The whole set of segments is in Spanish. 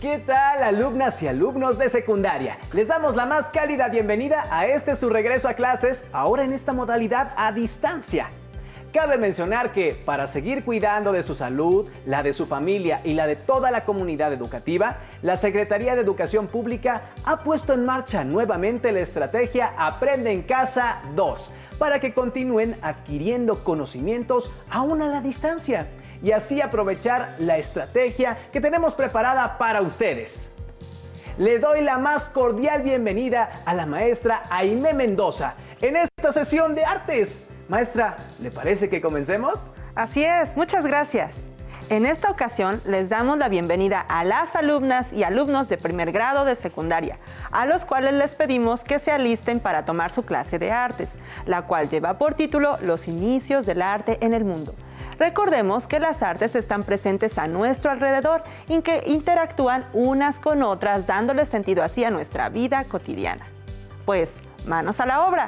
¿Qué tal, alumnas y alumnos de secundaria? Les damos la más cálida bienvenida a su regreso a clases, ahora en esta modalidad a distancia. Cabe mencionar que para seguir cuidando de su salud, la de su familia y la de toda la comunidad educativa, la Secretaría de Educación Pública ha puesto en marcha nuevamente la estrategia Aprende en Casa 2 para que continúen adquiriendo conocimientos aún a la distancia y así aprovechar la estrategia que tenemos preparada para ustedes. Le doy la más cordial bienvenida a la maestra Aimé Mendoza en esta sesión de artes. Maestra, ¿le parece que comencemos? Así es, muchas gracias. En esta ocasión les damos la bienvenida a las alumnas y alumnos de primer grado de secundaria, a los cuales les pedimos que se alisten para tomar su clase de artes, la cual lleva por título Los inicios del arte en el mundo. Recordemos que las artes están presentes a nuestro alrededor y que interactúan unas con otras, dándole sentido así a nuestra vida cotidiana. Pues, manos a la obra.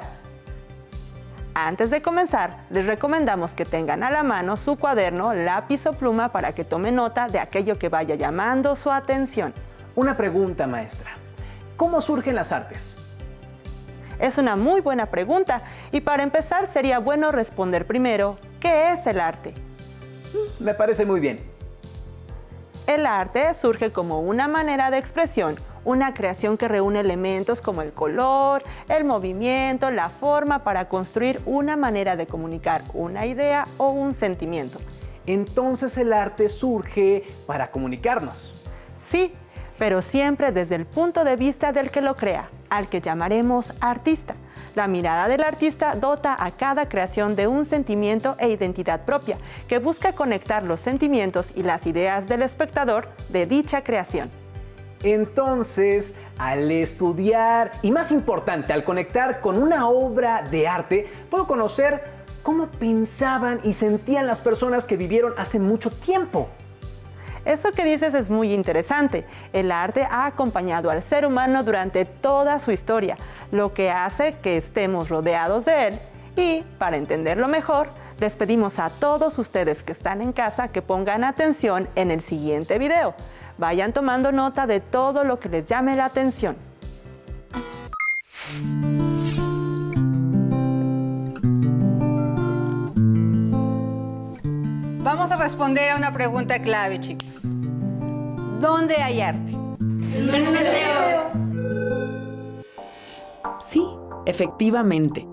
Antes de comenzar, les recomendamos que tengan a la mano su cuaderno, lápiz o pluma para que tome nota de aquello que vaya llamando su atención. Una pregunta, maestra. ¿Cómo surgen las artes? Es una muy buena pregunta y para empezar sería bueno responder primero, ¿qué es el arte? Me parece muy bien. El arte surge como una manera de expresión, una creación que reúne elementos como el color, el movimiento, la forma para construir una manera de comunicar una idea o un sentimiento. Entonces el arte surge para comunicarnos. Sí, pero siempre desde el punto de vista del que lo crea, al que llamaremos artista. La mirada del artista dota a cada creación de un sentimiento e identidad propia, que busca conectar los sentimientos y las ideas del espectador de dicha creación. Entonces, al estudiar y más importante, al conectar con una obra de arte, puedo conocer cómo pensaban y sentían las personas que vivieron hace mucho tiempo. Eso que dices es muy interesante. El arte ha acompañado al ser humano durante toda su historia, lo que hace que estemos rodeados de él y, para entenderlo mejor, les pedimos a todos ustedes que están en casa que pongan atención en el siguiente video. Vayan tomando nota de todo lo que les llame la atención. Vamos a responder a una pregunta clave, chicos. ¿Dónde hay arte? En el museo. Sí, efectivamente.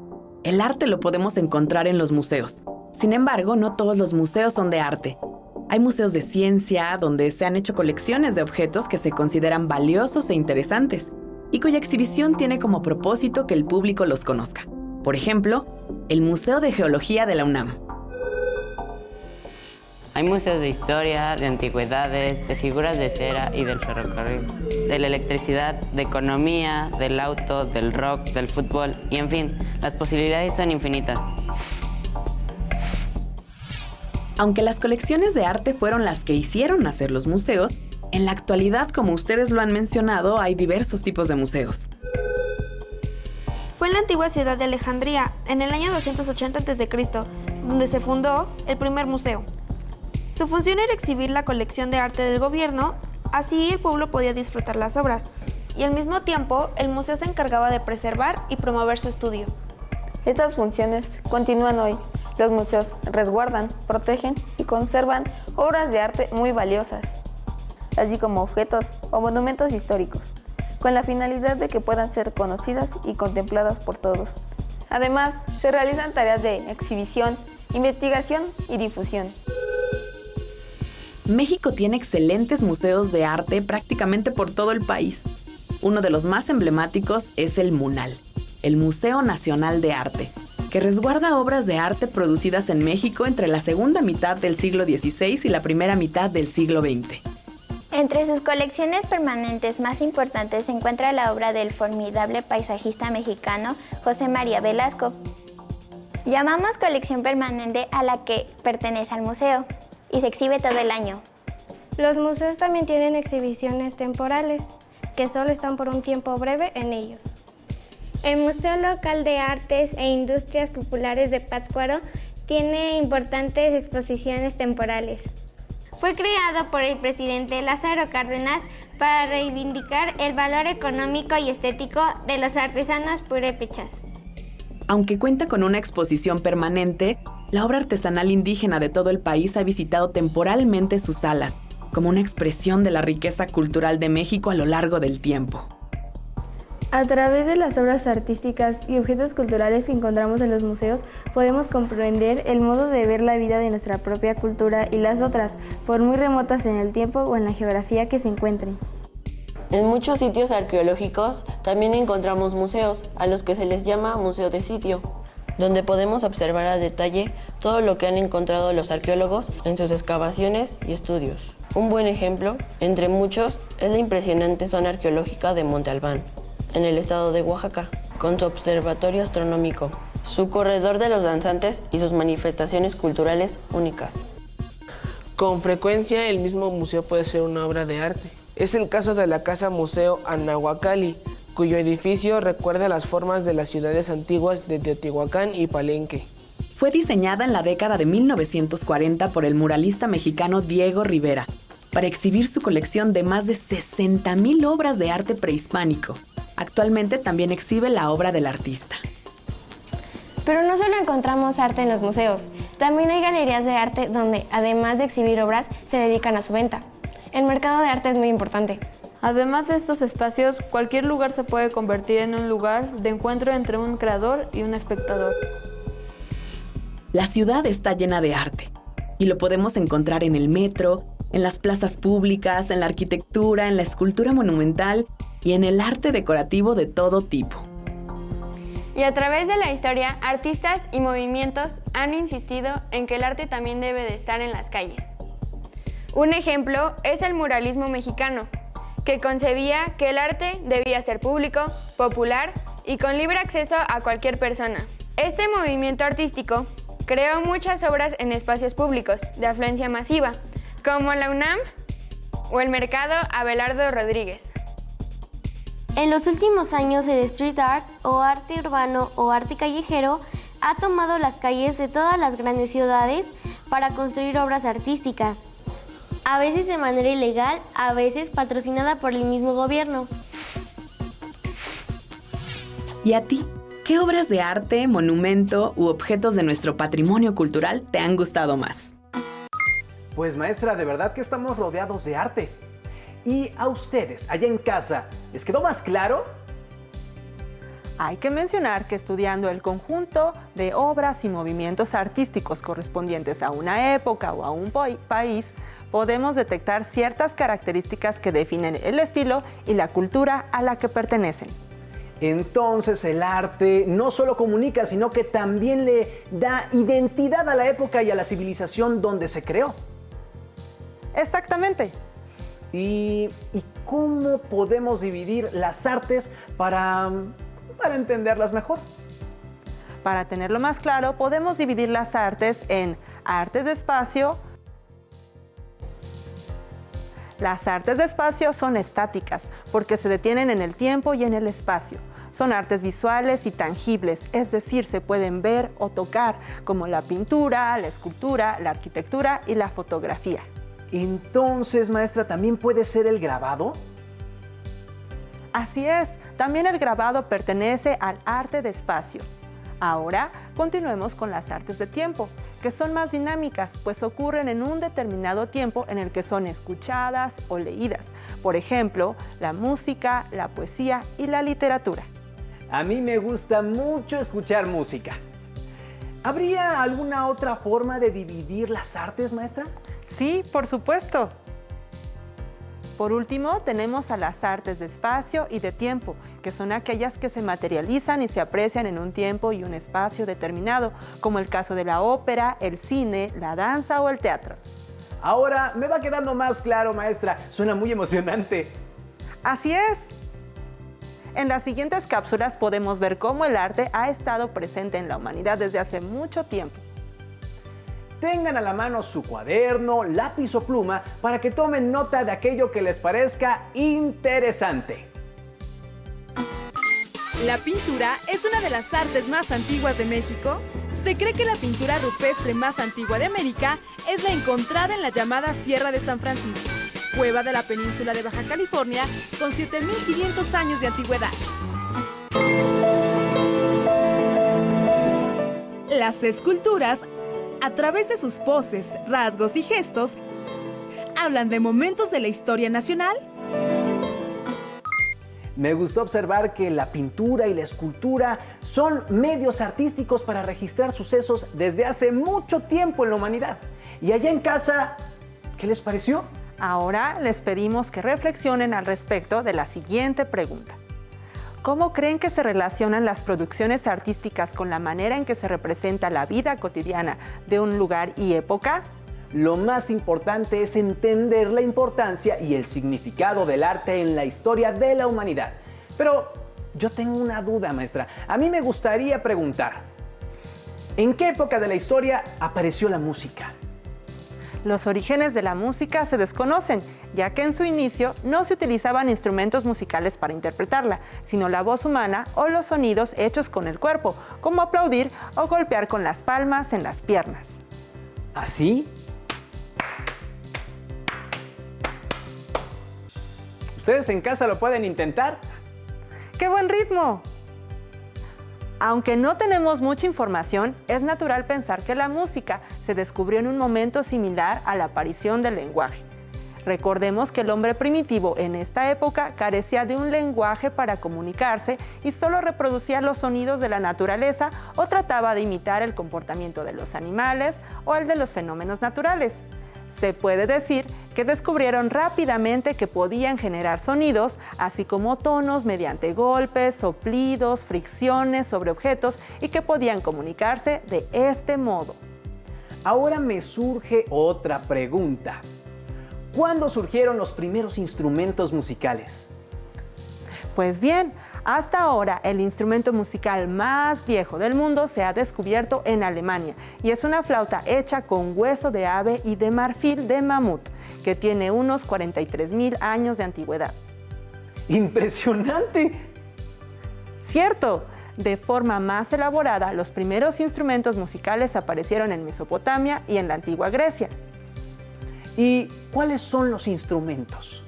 El arte lo podemos encontrar en los museos. Sin embargo, no todos los museos son de arte. Hay museos de ciencia donde se han hecho colecciones de objetos que se consideran valiosos e interesantes y cuya exhibición tiene como propósito que el público los conozca. Por ejemplo, el Museo de Geología de la UNAM. Hay museos de historia, de antigüedades, de figuras de cera y del ferrocarril, de la electricidad, de economía, del auto, del rock, del fútbol y en fin, las posibilidades son infinitas. Aunque las colecciones de arte fueron las que hicieron nacer los museos, en la actualidad, como ustedes lo han mencionado, hay diversos tipos de museos. Fue en la antigua ciudad de Alejandría, en el año 280 a.C., donde se fundó el primer museo. Su función era exhibir la colección de arte del gobierno, así el pueblo podía disfrutar las obras, y al mismo tiempo el museo se encargaba de preservar y promover su estudio. Estas funciones continúan hoy. Los museos resguardan, protegen y conservan obras de arte muy valiosas, así como objetos o monumentos históricos, con la finalidad de que puedan ser conocidas y contempladas por todos. Además, se realizan tareas de exhibición, investigación y difusión. México tiene excelentes museos de arte prácticamente por todo el país. Uno de los más emblemáticos es el MUNAL, el Museo Nacional de Arte, que resguarda obras de arte producidas en México entre la segunda mitad del siglo XVI y la primera mitad del siglo XX. Entre sus colecciones permanentes más importantes se encuentra la obra del formidable paisajista mexicano José María Velasco. Llamamos colección permanente a la que pertenece al museo y se exhibe todo el año. Los museos también tienen exhibiciones temporales, que solo están por un tiempo breve en ellos. El Museo Local de Artes e Industrias Populares de Pátzcuaro tiene importantes exposiciones temporales. fue creado por el presidente Lázaro Cárdenas para reivindicar el valor económico y estético de los artesanos purépechas. Aunque cuenta con una exposición permanente, la obra artesanal indígena de todo el país ha visitado temporalmente sus salas, como una expresión de la riqueza cultural de México a lo largo del tiempo. A través de las obras artísticas y objetos culturales que encontramos en los museos, podemos comprender el modo de ver la vida de nuestra propia cultura y las otras, por muy remotas en el tiempo o en la geografía que se encuentren. En muchos sitios arqueológicos también encontramos museos, a los que se les llama museo de sitio, donde podemos observar a detalle todo lo que han encontrado los arqueólogos en sus excavaciones y estudios. Un buen ejemplo, entre muchos, es la impresionante zona arqueológica de Monte Albán, en el estado de Oaxaca, con su observatorio astronómico, su corredor de los danzantes y sus manifestaciones culturales únicas. Con frecuencia, el mismo museo puede ser una obra de arte. Es el caso de la Casa Museo Anahuacalli, cuyo edificio recuerda las formas de las ciudades antiguas de Teotihuacán y Palenque. Fue diseñada en la década de 1940 por el muralista mexicano Diego Rivera, para exhibir su colección de más de 60,000 obras de arte prehispánico. Actualmente también exhibe la obra del artista. Pero no solo encontramos arte en los museos, también hay galerías de arte donde, además de exhibir obras, se dedican a su venta. El mercado de arte es muy importante. Además de estos espacios, cualquier lugar se puede convertir en un lugar de encuentro entre un creador y un espectador. La ciudad está llena de arte, y lo podemos encontrar en el metro, en las plazas públicas, en la arquitectura, en la escultura monumental y en el arte decorativo de todo tipo. Y a través de la historia, artistas y movimientos han insistido en que el arte también debe de estar en las calles. Un ejemplo es el muralismo mexicano, que concebía que el arte debía ser público, popular y con libre acceso a cualquier persona. Este movimiento artístico creó muchas obras en espacios públicos de afluencia masiva, como la UNAM o el Mercado Abelardo Rodríguez. En los últimos años, el street art o arte urbano o arte callejero ha tomado las calles de todas las grandes ciudades para construir obras artísticas, a veces de manera ilegal, a veces patrocinada por el mismo gobierno. ¿Y a ti? ¿Qué obras de arte, monumento u objetos de nuestro patrimonio cultural te han gustado más? Pues maestra, de verdad que estamos rodeados de arte. ¿Y a ustedes, allá en casa, les quedó más claro? Hay que mencionar que estudiando el conjunto de obras y movimientos artísticos correspondientes a una época o a un país, podemos detectar ciertas características que definen el estilo y la cultura a la que pertenecen. Entonces el arte no solo comunica, sino que también le da identidad a la época y a la civilización donde se creó. Exactamente. ¿Y cómo podemos dividir las artes para entenderlas mejor? Para tenerlo más claro, podemos dividir las artes en artes de espacio. Las artes de espacio son estáticas porque se detienen en el tiempo y en el espacio. Son artes visuales y tangibles, es decir, se pueden ver o tocar, como la pintura, la escultura, la arquitectura y la fotografía. Entonces, maestra, ¿también puede ser el grabado? Así es, también el grabado pertenece al arte de espacio. Ahora, continuemos con las artes de tiempo, que son más dinámicas, pues ocurren en un determinado tiempo en el que son escuchadas o leídas. Por ejemplo, la música, la poesía y la literatura. A mí me gusta mucho escuchar música. ¿Habría alguna otra forma de dividir las artes, maestra? Sí, por supuesto. Por último, tenemos a las artes de espacio y de tiempo, que son aquellas que se materializan y se aprecian en un tiempo y un espacio determinado, como el caso de la ópera, el cine, la danza o el teatro. Ahora me va quedando más claro, maestra. Suena muy emocionante. Así es. En las siguientes cápsulas podemos ver cómo el arte ha estado presente en la humanidad desde hace mucho tiempo. Tengan a la mano su cuaderno, lápiz o pluma para que tomen nota de aquello que les parezca interesante. La pintura es una de las artes más antiguas de México. Se cree que la pintura rupestre más antigua de América es la encontrada en la llamada Sierra de San Francisco, cueva de la península de Baja California, con 7.500 años de antigüedad. Las esculturas, a través de sus poses, rasgos y gestos, hablan de momentos de la historia nacional. Me gustó observar que la pintura y la escultura son medios artísticos para registrar sucesos desde hace mucho tiempo en la humanidad. Y allá en casa, ¿qué les pareció? Ahora les pedimos que reflexionen al respecto de la siguiente pregunta. ¿Cómo creen que se relacionan las producciones artísticas con la manera en que se representa la vida cotidiana de un lugar y época? Lo más importante es entender la importancia y el significado del arte en la historia de la humanidad. Pero yo tengo una duda, maestra. A mí me gustaría preguntar, ¿en qué época de la historia apareció la música? Los orígenes de la música se desconocen, ya que en su inicio no se utilizaban instrumentos musicales para interpretarla, sino la voz humana o los sonidos hechos con el cuerpo, como aplaudir o golpear con las palmas en las piernas. ¿Así? ¿Ustedes en casa lo pueden intentar? ¡Qué buen ritmo! Aunque no tenemos mucha información, es natural pensar que la música se descubrió en un momento similar a la aparición del lenguaje. Recordemos que el hombre primitivo en esta época carecía de un lenguaje para comunicarse y solo reproducía los sonidos de la naturaleza o trataba de imitar el comportamiento de los animales o el de los fenómenos naturales. Se puede decir que descubrieron rápidamente que podían generar sonidos, así como tonos mediante golpes, soplidos, fricciones sobre objetos y que podían comunicarse de este modo. Ahora me surge otra pregunta. ¿Cuándo surgieron los primeros instrumentos musicales? Pues bien, hasta ahora el instrumento musical más viejo del mundo se ha descubierto en Alemania y es una flauta hecha con hueso de ave y de marfil de mamut, que tiene unos 43.000 años de antigüedad. ¡Impresionante! Cierto, de forma más elaborada, los primeros instrumentos musicales aparecieron en Mesopotamia y en la antigua Grecia. ¿Y cuáles son los instrumentos?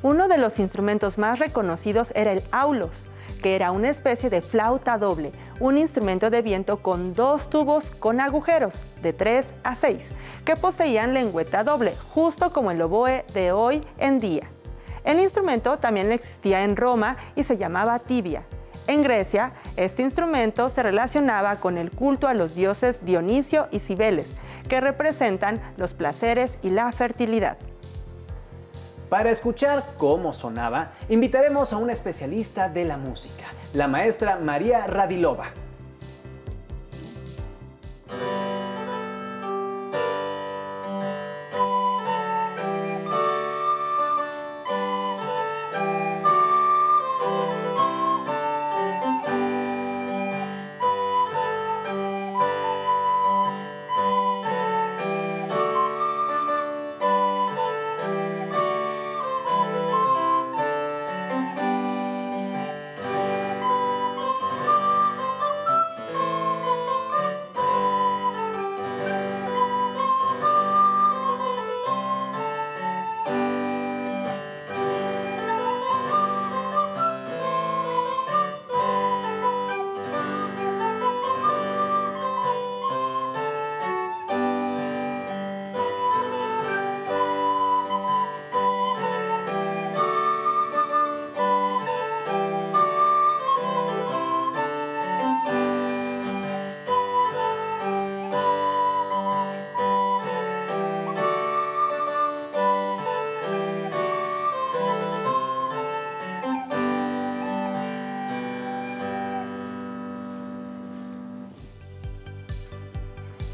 Uno de los instrumentos más reconocidos era el aulos, que era una especie de flauta doble, un instrumento de viento con 2 tubos con agujeros, de 3 a 6, que poseían lengüeta doble, justo como el oboe de hoy en día. El instrumento también existía en Roma y se llamaba tibia. En Grecia, este instrumento se relacionaba con el culto a los dioses Dionisio y Cibeles, que representan los placeres y la fertilidad. Para escuchar cómo sonaba, invitaremos a una especialista de la música, la maestra María Radilova.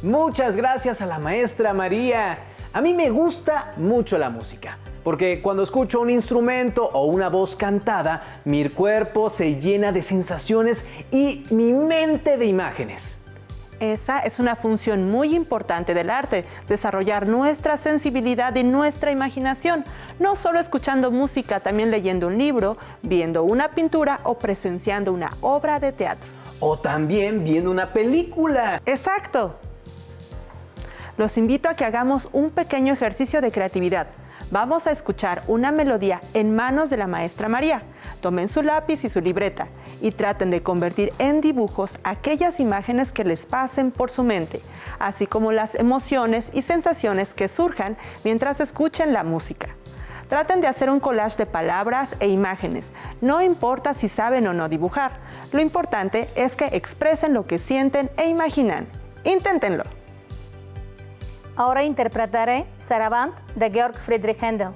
Muchas gracias a la maestra María. A mí me gusta mucho la música, porque cuando escucho un instrumento o una voz cantada, mi cuerpo se llena de sensaciones y mi mente de imágenes. Esa es una función muy importante del arte, desarrollar nuestra sensibilidad y nuestra imaginación, no solo escuchando música, también leyendo un libro, viendo una pintura o presenciando una obra de teatro. O también viendo una película. ¡Exacto! Los invito a que hagamos un pequeño ejercicio de creatividad. Vamos a escuchar una melodía en manos de la maestra María. Tomen su lápiz y su libreta y traten de convertir en dibujos aquellas imágenes que les pasen por su mente, así como las emociones y sensaciones que surjan mientras escuchen la música. Traten de hacer un collage de palabras e imágenes. No importa si saben o no dibujar. Lo importante es que expresen lo que sienten e imaginan. Inténtenlo. Ahora interpretaré Saraband de Georg Friedrich Händel.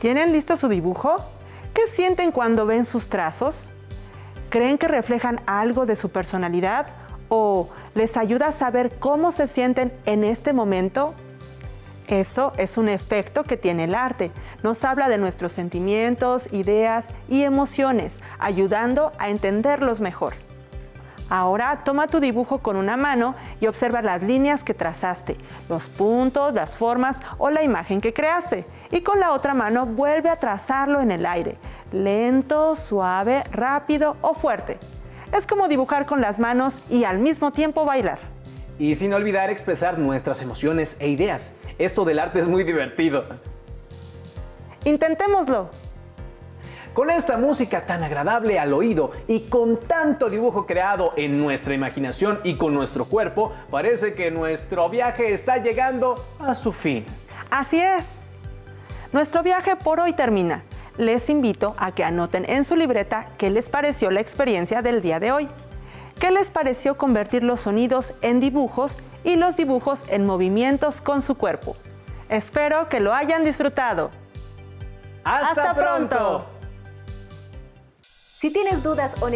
¿Tienen listo su dibujo? ¿Qué sienten cuando ven sus trazos? ¿Creen que reflejan algo de su personalidad? ¿O les ayuda a saber cómo se sienten en este momento? Eso es un efecto que tiene el arte. Nos habla de nuestros sentimientos, ideas y emociones, ayudando a entenderlos mejor. Ahora toma tu dibujo con una mano y observa las líneas que trazaste, los puntos, las formas o la imagen que creaste. Y con la otra mano vuelve a trazarlo en el aire, lento, suave, rápido o fuerte. Es como dibujar con las manos y al mismo tiempo bailar. Y sin olvidar expresar nuestras emociones e ideas. Esto del arte es muy divertido. Intentémoslo. Con esta música tan agradable al oído y con tanto dibujo creado en nuestra imaginación y con nuestro cuerpo, parece que nuestro viaje está llegando a su fin. Así es. Nuestro viaje por hoy termina. Les invito a que anoten en su libreta qué les pareció la experiencia del día de hoy. ¿Qué les pareció convertir los sonidos en dibujos y los dibujos en movimientos con su cuerpo? Espero que lo hayan disfrutado. ¡Hasta pronto! Si tienes dudas o